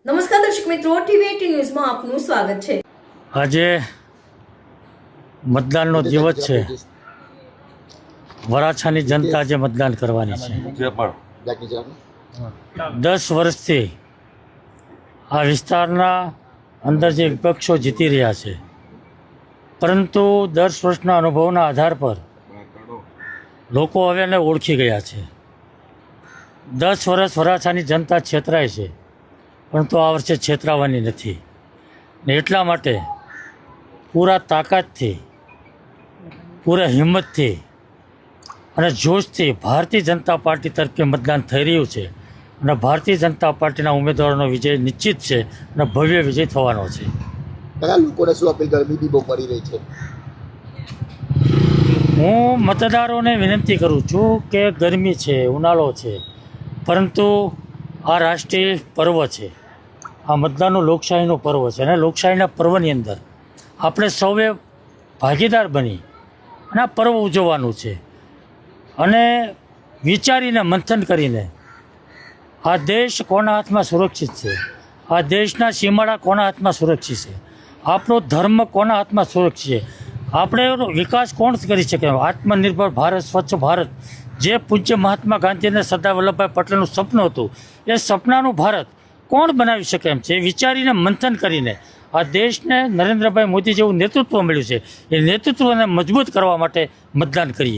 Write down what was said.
નમસ્કાર દર્શક મિત્રો, ટીવી18 ન્યૂઝમાં આપનું સ્વાગત છે। આજે મતદાનનો દિવસ છે। વરાછાની જનતા આજે મતદાન કરવાની છે। 10 વર્ષથી આ વિસ્તારના અંદર જે વિપક્ષો જીતી રહ્યા છે, પરંતુ 10 વર્ષના અનુભવના આધાર પર લોકો હવે એને ઓળખી ગયા છે। 10 વર્ષ વરાછાની જનતા છેતરાય છે, પરંતુ આ વર્ષે છેતરાવાની નથી ને એટલા માટે પૂરા તાકાતથી, પૂરા હિંમતથી અને જોશથી ભારતીય જનતા પાર્ટી તરફે મતદાન થઈ રહ્યું છે અને ભારતીય જનતા પાર્ટીના ઉમેદવારોનો વિજય નિશ્ચિત છે અને ભવ્ય વિજય થવાનો છે। ઘણા લોકોને શું અપીલ ગરમી બી બહુ પડી રહી છે? હું મતદારોને વિનંતી કરું છું કે ગરમી છે, ઉનાળો છે, પરંતુ આ રાષ્ટ્રીય પર્વ છે। આ મતદાનનું લોકશાહીનું પર્વ છે અને લોકશાહીના પર્વની અંદર આપણે સૌએ ભાગીદાર બની અને આ પર્વ ઉજવવાનું છે અને વિચારીને, મંથન કરીને આ દેશ કોના હાથમાં સુરક્ષિત છે, આ દેશના સીમાડા કોના હાથમાં સુરક્ષિત છે, આપણો ધર્મ કોના હાથમાં સુરક્ષિત છે, આપણે વિકાસ કોણ કરી શકે, આત્મનિર્ભર ભારત, સ્વચ્છ ભારત, જે પૂજ્ય મહાત્મા ગાંધી અને સરદાર વલ્લભભાઈ પટેલનું સપનું હતું, એ સપનાનું ભારત કોણ બનાવી શકે એમ છે। વિચારીને, મંથન કરીને આ દેશને નરેન્દ્રભાઈ મોદી જેવું નેતૃત્વ મળ્યું છે, એ નેતૃત્વને મજબૂત કરવા માટે મતદાન કરીએ।